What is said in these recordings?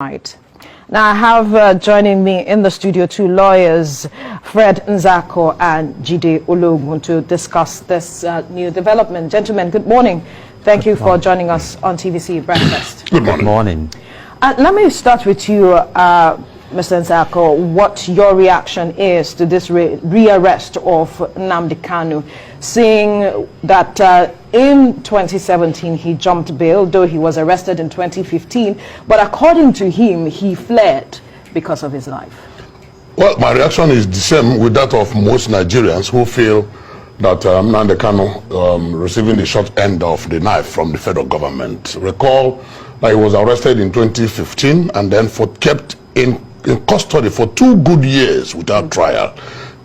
Right. Now I have joining me in the studio two lawyers, Fred Nzako and Jide Ologun, to discuss this new development. Gentlemen, good morning. Thank you for joining us on TVC Breakfast. Good morning. Let me start with you, Mr. Nzako, what your reaction is to this rearrest of Nnamdi Kanu, seeing that in 2017 he jumped bail, though he was arrested in 2015, but according to him, he fled because of his life. Well, my reaction is the same with that of most Nigerians who feel that Nnamdi Kanu receiving the short end of the knife from the federal government. Recall that he was arrested in 2015 and then kept in custody for 2 good years without trial,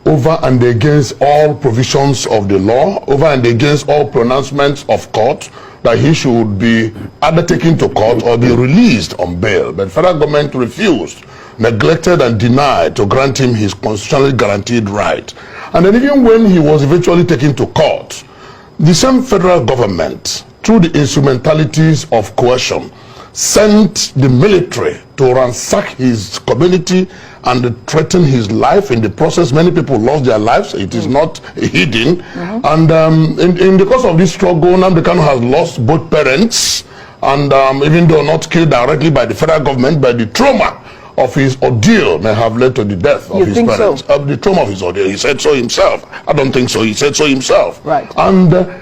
over and against all provisions of the law, over and against all pronouncements of court that he should be either taken to court or be released on bail. But the federal government refused, neglected and denied to grant him his constitutionally guaranteed right. And then even when he was eventually taken to court, the same federal government, through the instrumentalities of coercion, sent the military to ransack his community and threaten his life. In the process, many people lost their lives. It is not hidden. And in the course of this struggle, Nnamdi Kanu has lost both parents, and even though not killed directly by the federal government, by the trauma of his ordeal may have led to the death of his parents. So? The trauma of his ordeal. He said so himself. I don't think so. He said so himself. Right. And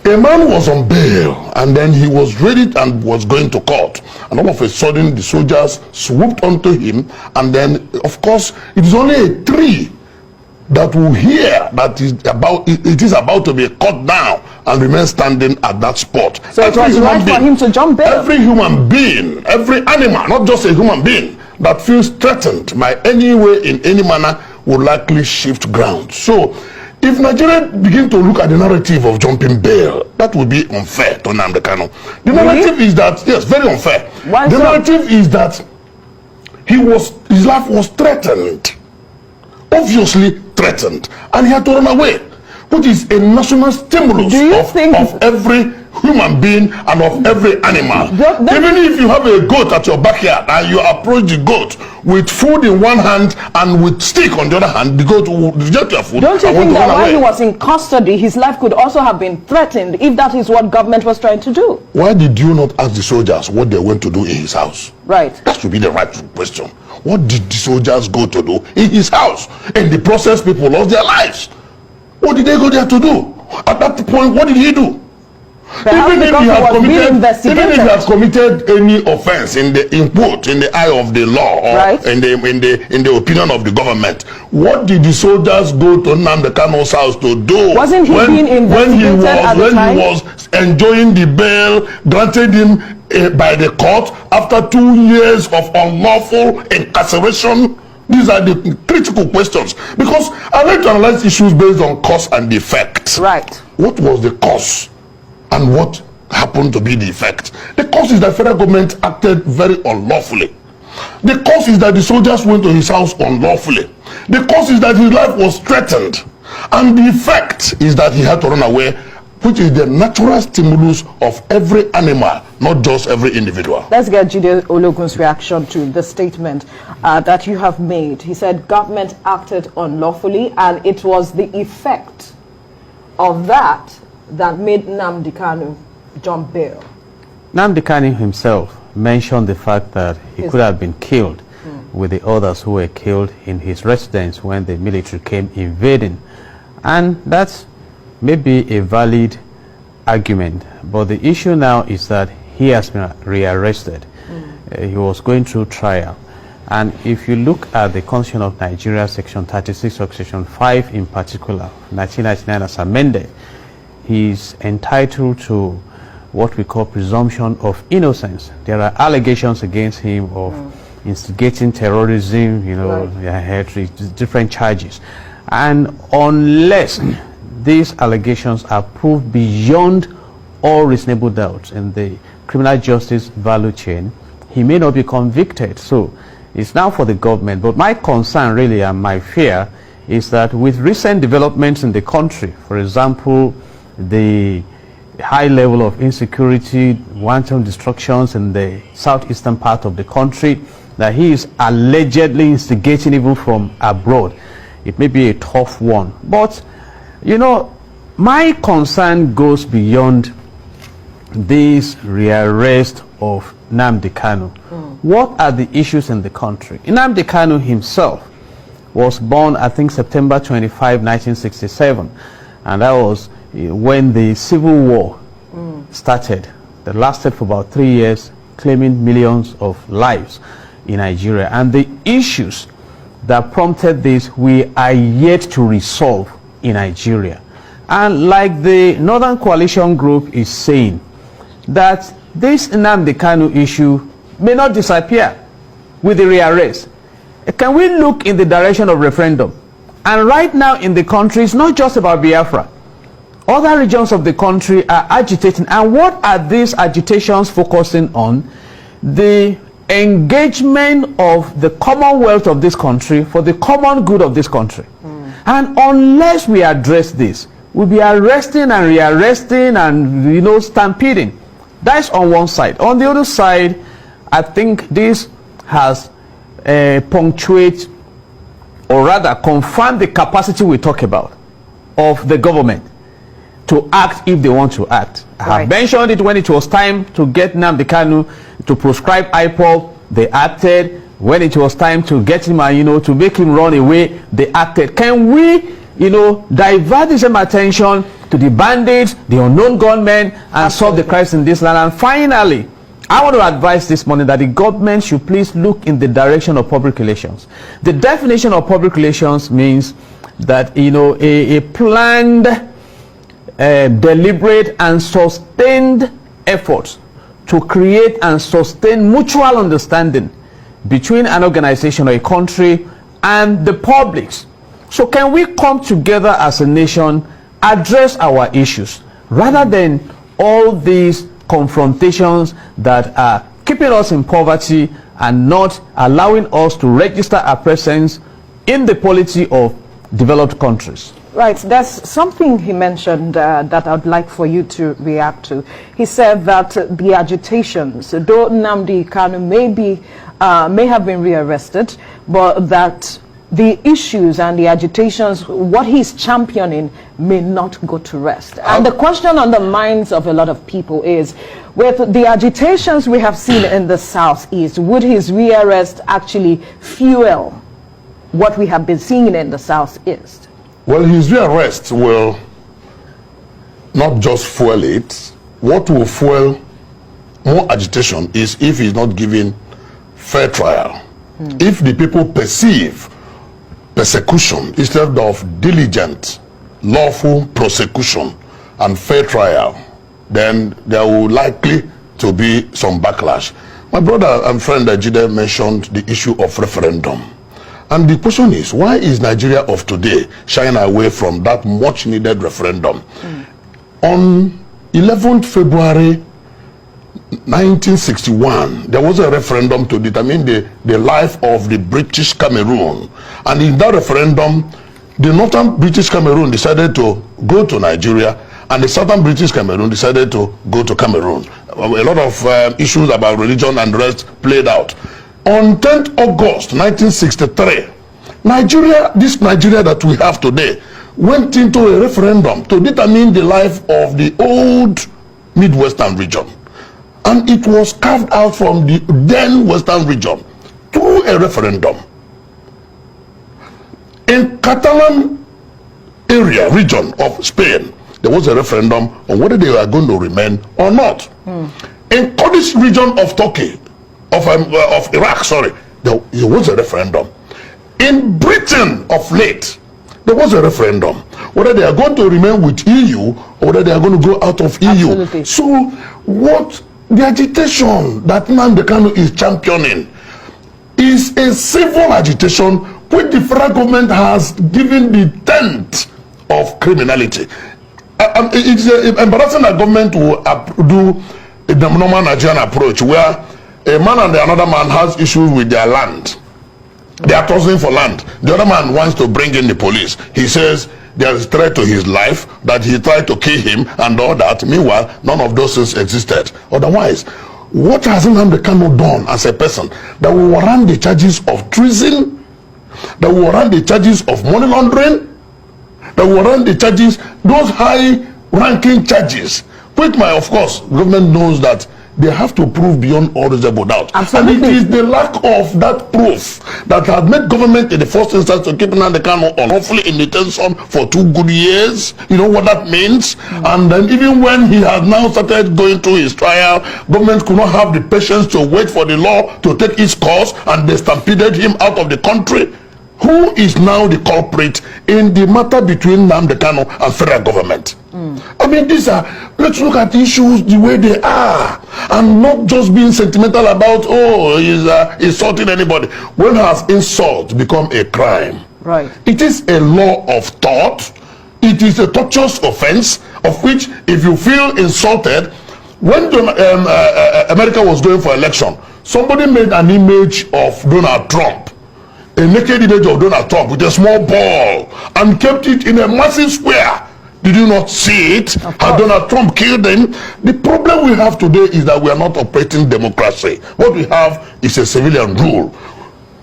a man was on bail, and then he was ready and was going to court, and all of a sudden the soldiers swooped onto him, and then of course it is only a tree that will hear that it is about to be cut down and remain standing at that spot. So it was right for him to jump bail. Every human being, every animal, not just a human being, that feels threatened by any way in any manner would likely shift ground. So if Nigeria begin to look at the narrative of jumping bail, that would be unfair to Nnamdi Kanu. The narrative is that, yes, very unfair. Why the so? narrative is that his life was threatened, obviously threatened, and he had to run away, which is a national stimulus of every human being and of every animal. Even if you have a goat at your backyard and you approach the goat with food in one hand and with stick on the other hand, the goat will reject your food. Don't you think that while he was in custody, his life could also have been threatened if that is what government was trying to do? Why did you not ask the soldiers what they went to do in his house? Right. That should be the right question. What did the soldiers go to do in his house? In the process, people lost their lives. What did they go there to do? At that point, what did he do? Even if he has committed any offense in the eye of the law, or right, in the opinion of the government, what did the soldiers go to Nnamdi Kanu's house to do? Wasn't he being investigated at the time? When he was enjoying the bail granted him by the court after 2 years of unlawful incarceration? These are the critical questions, because I like to analyze issues based on cause and effect. Right. What was the cause and what happened to be the effect? The cause is that federal government acted very unlawfully. The cause is that the soldiers went to his house unlawfully. The cause is that his life was threatened. And the effect is that he had to run away, which is the natural stimulus of every animal, not just every individual. Let's get Jide Ologun's reaction to the statement that you have made. He said government acted unlawfully, and it was the effect of that made Nnamdi Kanu jump bail. Nnamdi Kanu himself mentioned the fact that he could have been killed with the others who were killed in his residence when the military came invading. And that's maybe a valid argument, but the issue now is that he has been rearrested. He was going through trial, and if you look at the Constitution of Nigeria, section 36 or section 5 in particular, 1999 as amended, he's entitled to what we call presumption of innocence. There are allegations against him of instigating terrorism, different charges, and unless these allegations are proved beyond all reasonable doubt in the criminal justice value chain, he may not be convicted. So it's now for the government. But my concern really, and my fear, is that with recent developments in the country, for example, the high level of insecurity, wanton destructions in the southeastern part of the country that he is allegedly instigating even from abroad. It may be a tough one. But, you know, my concern goes beyond this rearrest of Nnamdi Kanu. What are the issues in the country? Nnamdi Kanu himself was born, I think, September 25, 1967. And that was when the Civil War started. That lasted for about 3 years, claiming millions of lives in Nigeria. And the issues that prompted this, we are yet to resolve in Nigeria. And like the Northern Coalition Group is saying, that this Nnamdi Kanu issue may not disappear with the rearrest. Can we look in the direction of referendum? And right now in the country, it's not just about Biafra. Other regions of the country are agitating. And what are these agitations focusing on? The engagement of the commonwealth of this country for the common good of this country. And unless we address this, we'll be arresting and rearresting and, you know, stampeding. That's on one side. On the other side, I think this has punctuate, or rather confirmed, the capacity we talk about of the government to act if they want to act. I have mentioned it when it was time to get Nnamdi Kanu to proscribe IPOB, they acted. When it was time to get him, you know, to make him run away, they acted. Can we, you know, divert the same attention to the bandits, the unknown gunmen, and solve the crisis in this land? And finally, I want to advise this morning that the government should please look in the direction of public relations. The definition of public relations means that, you know, a planned, deliberate and sustained effort to create and sustain mutual understanding between an organization or a country and the publics. So can we come together as a nation, address our issues, rather than all these confrontations that are keeping us in poverty and not allowing us to register our presence in the polity of developed countries? Right, there's something he mentioned that I'd like for you to react to. He said that the agitations, though Nnamdi Kanu may have been rearrested, but that the issues and the agitations, what he's championing, may not go to rest. And the question on the minds of a lot of people is, with the agitations we have seen in the Southeast, would his rearrest actually fuel what we have been seeing in the Southeast? Well, his rearrest will not just fuel it. What will fuel more agitation is if he's not given fair trial. If the people perceive persecution instead of diligent, lawful prosecution and fair trial, then there will likely to be some backlash. My brother and friend Ajide mentioned the issue of referendum. And the question is, why is Nigeria of today shying away from that much needed referendum? On 11th February 1961, there was a referendum to determine the life of the British Cameroon. And in that referendum, the northern British Cameroon decided to go to Nigeria, and the southern British Cameroon decided to go to Cameroon. A lot of issues about religion and the rest played out. On 10th August 1963, Nigeria, this Nigeria that we have today, went into a referendum to determine the life of the old Midwestern region. And it was carved out from the then Western region through a referendum. In Catalan region of Spain, there was a referendum on whether they were going to remain or not. In Kurdish region of Turkey, of Iraq, sorry, there was a referendum. In Britain of late, there was a referendum whether they are going to remain with EU or whether they are going to go out of Absolutely. EU. So what the agitation that Nnamdi Kanu is championing is a civil agitation which the federal government has given the tent of criminality. It's embarrassing that government will do the normal Nigerian approach where a man and another man has issues with their land. They are tossing for land. The other man wants to bring in the police. He says there is threat to his life, that he tried to kill him and all that. Meanwhile, none of those things existed. Otherwise, what has Nnamdi Kanu done as a person that will warrant the charges of treason, that will warrant the charges of money laundering, that will warrant the charges, those high-ranking charges, which, of course, government knows that they have to prove beyond all reasonable doubt. Absolutely. And it is the lack of that proof that has made government in the first instance to keep Nnamdi Kanu unlawfully in detention for 2 good years. You know what that means? And then even when he has now started going through his trial, government could not have the patience to wait for the law to take its course, and they stampeded him out of the country. Who is now the culprit in the matter between Nnamdi Kanu and federal government? I mean, let's look at issues the way they are, and not just being sentimental about, oh, he's insulting anybody. When has insult become a crime? Right. It is a law of thought. It is a tortious offense, of which if you feel insulted, when America was going for election, somebody made an image of Donald Trump, a naked image of Donald Trump with a small ball, and kept it in a massive square. Did you not see it? Had Donald Trump killed him? The problem we have today is that we are not operating democracy. What we have is a civilian rule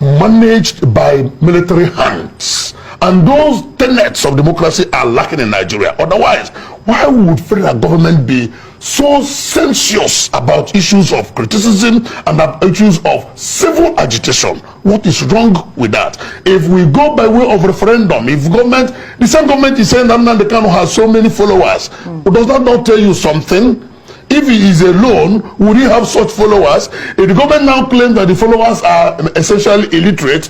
managed by military hands. And those tenets of democracy are lacking in Nigeria. Otherwise, why would federal government be so sensuous about issues of criticism and issues of civil agitation? What is wrong with that? If we go by way of referendum, if government, the same government is saying that Nnamdi Kanu has so many followers, does that not tell you something? If he is alone, would he have such followers? If the government now claims that the followers are essentially illiterate,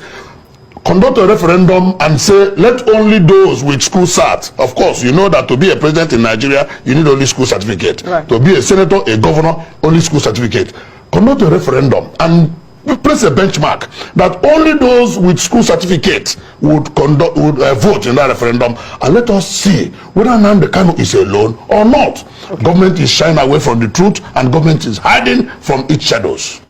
conduct a referendum and say, let only those with school cert. Of course, you know that to be a president in Nigeria, you need only school certificate. Right. To be a senator, a governor, only school certificate. Conduct a referendum and place a benchmark that only those with school certificate would vote in that referendum, and let us see whether Nnamdi Kanu is alone or not. Government is shying away from the truth, and government is hiding from its shadows.